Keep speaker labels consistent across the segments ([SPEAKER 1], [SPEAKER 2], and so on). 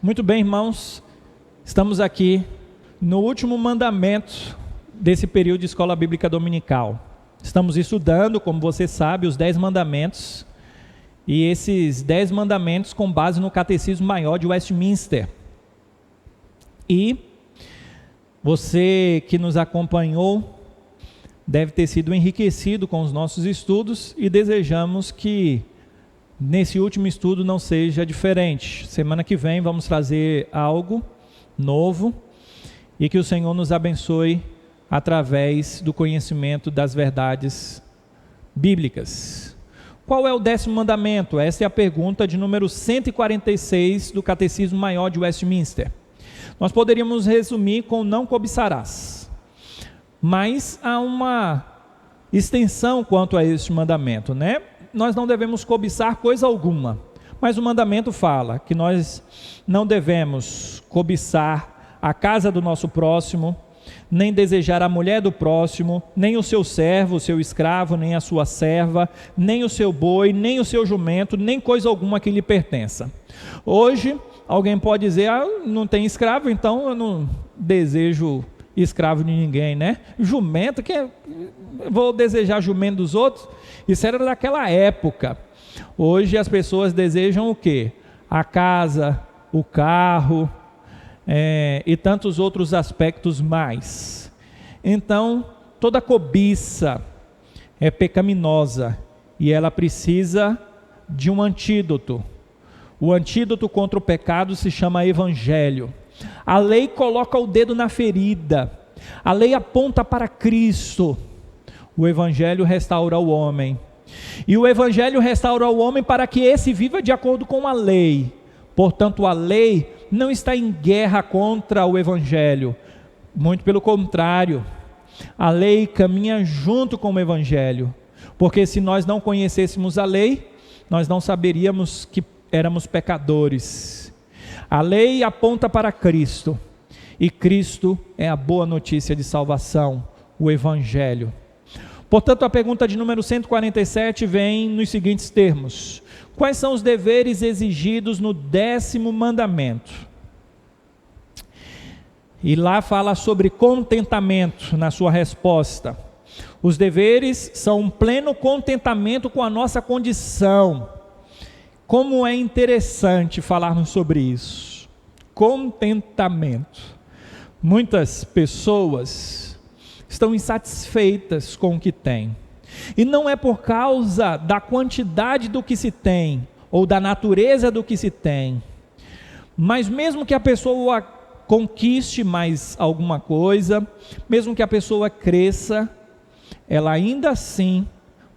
[SPEAKER 1] Muito bem, irmãos, estamos aqui no último mandamento desse período de escola bíblica dominical. Estamos estudando, como você sabe, os 10 mandamentos, e esses 10 mandamentos com base no Catecismo Maior de Westminster. E você que nos acompanhou deve ter sido enriquecido com os nossos estudos e desejamos que nesse último estudo não seja diferente. Semana que vem vamos trazer algo novo e que o Senhor nos abençoe através do conhecimento das verdades bíblicas. Qual é o 10º mandamento? Essa é a pergunta de número 146 do Catecismo Maior de Westminster. Nós poderíamos resumir com não cobiçarás, mas há uma extensão quanto a este mandamento, né? Nós não devemos cobiçar coisa alguma, mas o mandamento fala que nós não devemos cobiçar a casa do nosso próximo, nem desejar a mulher do próximo, nem o seu servo, o seu escravo, nem a sua serva, nem o seu boi, nem o seu jumento, nem coisa alguma que lhe pertença. Hoje, alguém pode dizer, não tem escravo, então eu não desejo escravo de ninguém, né? Jumento, vou desejar jumento dos outros? Isso era daquela época. Hoje as pessoas desejam o quê? A casa, o carro, e tantos outros aspectos mais. Então, toda cobiça é pecaminosa e ela precisa de um antídoto. O antídoto contra o pecado se chama Evangelho. A lei coloca o dedo na ferida, a lei aponta para Cristo. O Evangelho restaura o homem, e o Evangelho restaura o homem para que esse viva de acordo com a lei. Portanto, a lei não está em guerra contra o Evangelho, muito pelo contrário, a lei caminha junto com o Evangelho, porque se nós não conhecêssemos a lei, nós não saberíamos que éramos pecadores. A lei aponta para Cristo, e Cristo é a boa notícia de salvação, o Evangelho. Portanto, a pergunta de número 147 vem nos seguintes termos: quais são os deveres exigidos no 10º mandamento? E lá fala sobre contentamento na sua resposta. Os deveres são um pleno contentamento com a nossa condição. Como é interessante falarmos sobre isso. Contentamento. Muitas pessoas estão insatisfeitas com o que têm. E não é por causa da quantidade do que se tem, ou da natureza do que se tem. Mas mesmo que a pessoa conquiste mais alguma coisa, mesmo que a pessoa cresça, ela ainda assim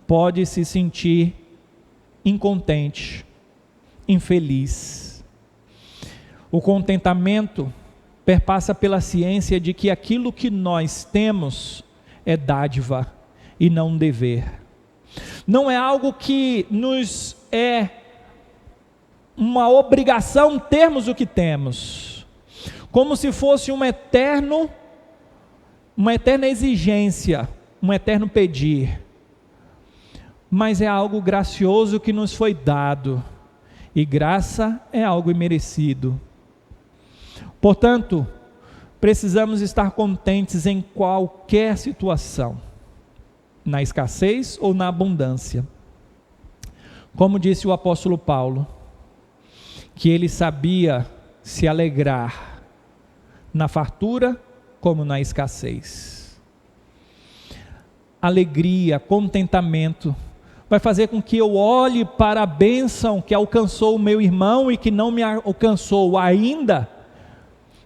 [SPEAKER 1] pode se sentir incontente, infeliz. O contentamento perpassa pela ciência de que aquilo que nós temos é dádiva e não um dever. Não é algo que nos é uma obrigação termos o que temos, como se fosse uma eterna exigência, um eterno pedir. Mas é algo gracioso que nos foi dado, e graça é algo imerecido. Portanto, precisamos estar contentes em qualquer situação, na escassez ou na abundância. Como disse o apóstolo Paulo, que ele sabia se alegrar na fartura como na escassez. Alegria, contentamento, vai fazer com que eu olhe para a bênção que alcançou o meu irmão e que não me alcançou ainda,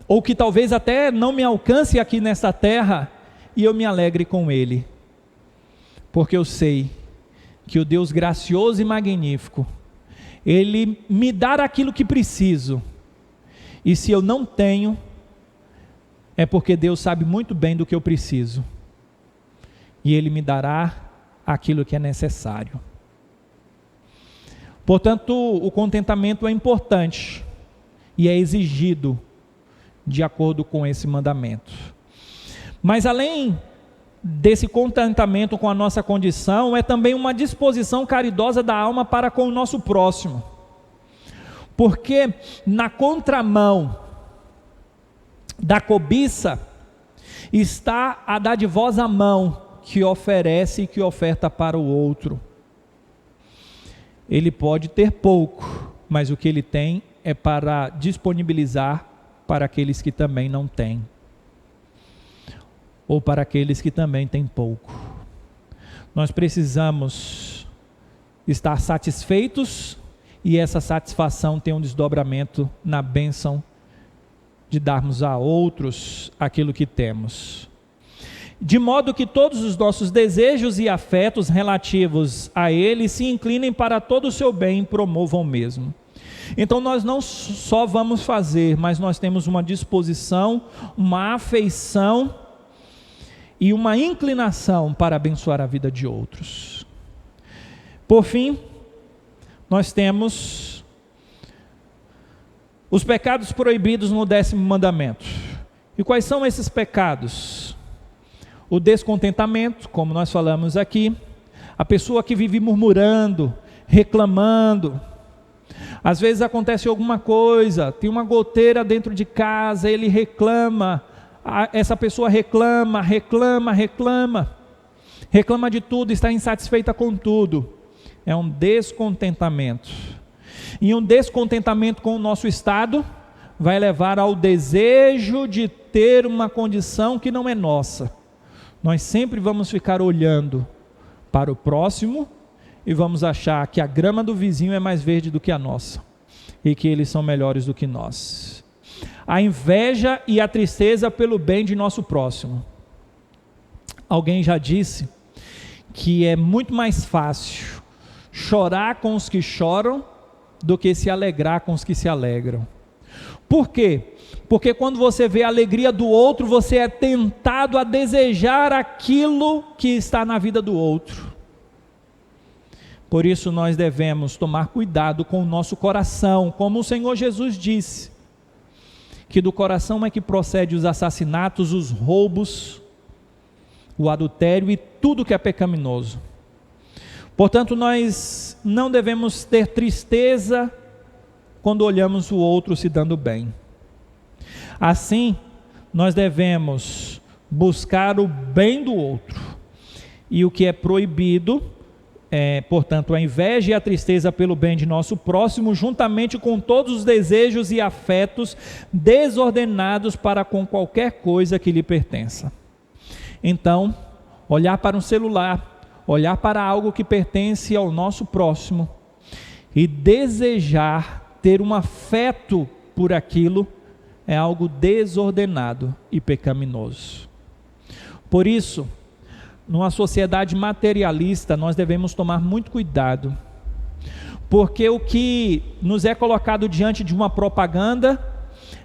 [SPEAKER 1] ou que talvez até não me alcance aqui nesta terra, e eu me alegre com ele, porque eu sei que o Deus gracioso e magnífico, ele me dá aquilo que preciso, e se eu não tenho, é porque Deus sabe muito bem do que eu preciso, e ele me dará aquilo que é necessário. Portanto, o contentamento é importante, e é exigido de acordo com esse mandamento. Mas além desse contentamento com a nossa condição, é também uma disposição caridosa da alma para com o nosso próximo. Porque na contramão da cobiça está a dadivosa mão que oferece e que oferta para o outro. Ele pode ter pouco, mas o que ele tem é para disponibilizar para aqueles que também não têm, ou para aqueles que também têm pouco. Nós precisamos estar satisfeitos, e essa satisfação tem um desdobramento na bênção de darmos a outros aquilo que temos. De modo que todos os nossos desejos e afetos relativos a Ele se inclinem para todo o seu bem e promovam o mesmo. Então nós não só vamos fazer, mas nós temos uma disposição, uma afeição e uma inclinação para abençoar a vida de outros. Por fim, nós temos os pecados proibidos no 10º mandamento. E quais são esses pecados? O descontentamento, como nós falamos aqui, a pessoa que vive murmurando, reclamando. Às vezes acontece alguma coisa, tem uma goteira dentro de casa, ele reclama, essa pessoa reclama de tudo, está insatisfeita com tudo. É um descontentamento. E um descontentamento com o nosso estado vai levar ao desejo de ter uma condição que não é nossa. Nós sempre vamos ficar olhando para o próximo e vamos achar que a grama do vizinho é mais verde do que a nossa e que eles são melhores do que nós. A inveja e a tristeza pelo bem de nosso próximo. Alguém já disse que é muito mais fácil chorar com os que choram do que se alegrar com os que se alegram. Por quê? Porque quando você vê a alegria do outro, você é tentado a desejar aquilo que está na vida do outro. Por isso nós devemos tomar cuidado com o nosso coração, como o Senhor Jesus disse, que do coração é que procede os assassinatos, os roubos, o adultério e tudo que é pecaminoso. Portanto, nós não devemos ter tristeza quando olhamos o outro se dando bem. Assim, nós devemos buscar o bem do outro. E o que é proibido é, portanto, a inveja e a tristeza pelo bem de nosso próximo, juntamente com todos os desejos e afetos desordenados para com qualquer coisa que lhe pertença. Então, olhar para um celular, olhar para algo que pertence ao nosso próximo e desejar ter um afeto por aquilo é algo desordenado e pecaminoso. Por isso, numa sociedade materialista, nós devemos tomar muito cuidado, porque o que nos é colocado diante de uma propaganda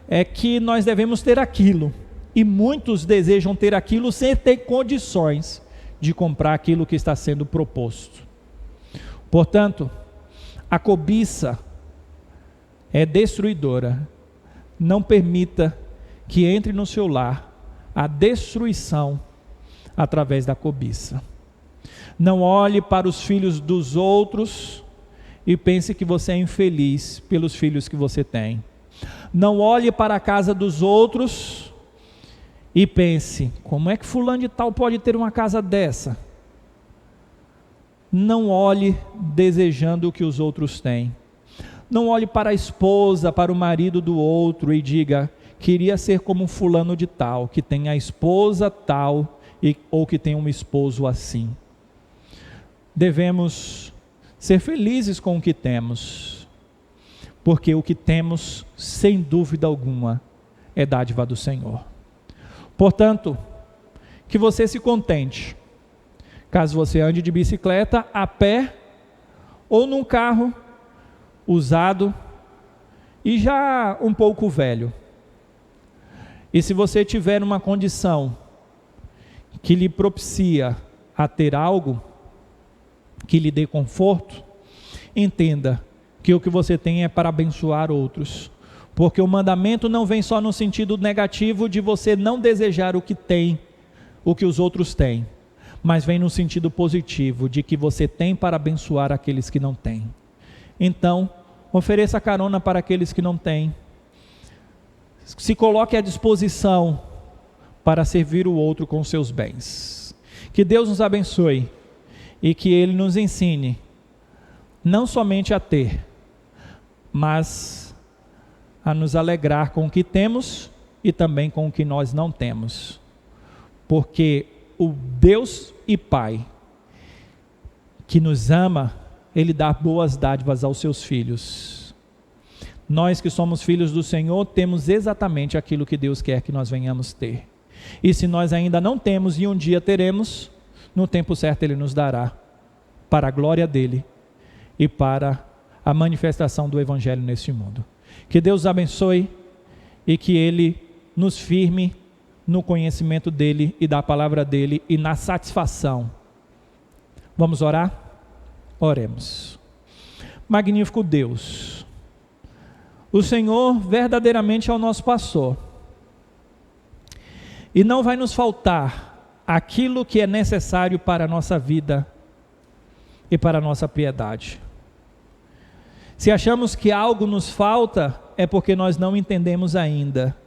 [SPEAKER 1] é que nós devemos ter aquilo, e muitos desejam ter aquilo sem ter condições de comprar aquilo que está sendo proposto. Portanto, a cobiça é destruidora. Não permita que entre no seu lar a destruição através da cobiça. Não olhe para os filhos dos outros e pense que você é infeliz pelos filhos que você tem. Não olhe para a casa dos outros e pense, como é que fulano de tal pode ter uma casa dessa? Não olhe desejando o que os outros têm. Não olhe para a esposa, para o marido do outro e diga, queria ser como um fulano de tal, que tem a esposa tal, ou que tem um esposo assim. Devemos ser felizes com o que temos, porque o que temos, sem dúvida alguma, é dádiva do Senhor. Portanto, que você se contente, caso você ande de bicicleta, a pé, ou num carro usado e já um pouco velho. E se você tiver uma condição que lhe propicia a ter algo que lhe dê conforto, entenda que o que você tem é para abençoar outros, porque o mandamento não vem só no sentido negativo de você não desejar o que tem, o que os outros têm, mas vem no sentido positivo de que você tem para abençoar aqueles que não têm. Então, Ofereça carona para aqueles que não têm. Se coloque à disposição para servir o outro com seus bens. Que Deus nos abençoe e que Ele nos ensine não somente a ter, mas a nos alegrar com o que temos e também com o que nós não temos. Porque o Deus e Pai que nos ama, Ele dá boas dádivas aos seus filhos. Nós que somos filhos do Senhor, temos exatamente aquilo que Deus quer que nós venhamos ter. E se nós ainda não temos e um dia teremos, no tempo certo Ele nos dará, para a glória dEle e para a manifestação do Evangelho neste mundo. Que Deus os abençoe e que Ele nos firme no conhecimento dEle e da palavra dEle e na satisfação. Vamos orar? Oremos. Magnífico Deus, o Senhor verdadeiramente é o nosso pastor, e não vai nos faltar aquilo que é necessário para a nossa vida e para a nossa piedade. Se achamos que algo nos falta, é porque nós não entendemos ainda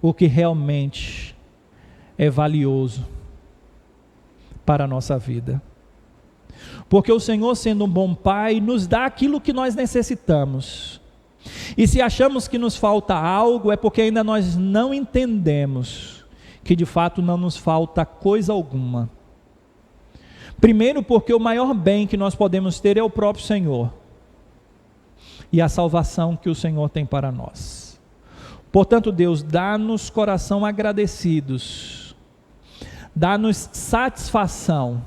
[SPEAKER 1] o que realmente é valioso para a nossa vida. Porque o Senhor, sendo um bom Pai, nos dá aquilo que nós necessitamos. E se achamos que nos falta algo, é porque ainda nós não entendemos que de fato não nos falta coisa alguma. Primeiro, porque o maior bem que nós podemos ter é o próprio Senhor e a salvação que o Senhor tem para nós. Portanto, Deus, dá-nos coração agradecidos, dá-nos satisfação,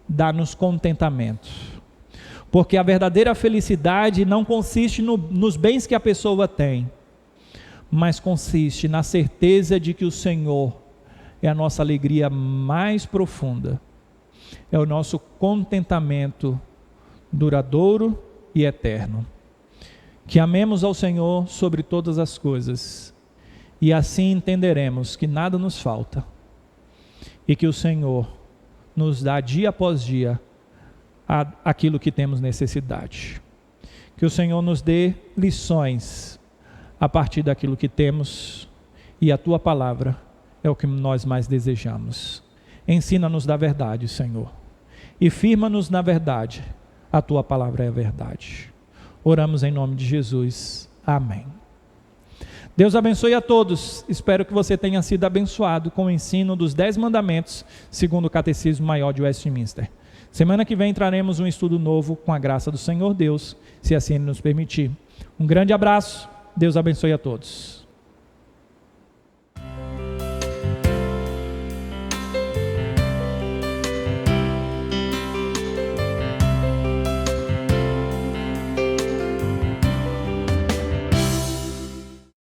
[SPEAKER 1] dá-nos contentamento, porque a verdadeira felicidade não consiste nos bens que a pessoa tem, mas consiste na certeza de que o Senhor é a nossa alegria mais profunda, é o nosso contentamento duradouro e eterno. Que amemos ao Senhor sobre todas as coisas, e assim entenderemos que nada nos falta, e que o Senhor nos dá dia após dia aquilo que temos necessidade. Que o Senhor nos dê lições a partir daquilo que temos, e a Tua palavra é o que nós mais desejamos. Ensina-nos da verdade, Senhor, e firma-nos na verdade. A Tua palavra é a verdade. Oramos em nome de Jesus. Amém. Deus abençoe a todos. Espero que você tenha sido abençoado com o ensino dos 10 mandamentos, segundo o Catecismo Maior de Westminster. Semana que vem traremos um estudo novo com a graça do Senhor Deus, se assim Ele nos permitir. Um grande abraço. Deus abençoe a todos.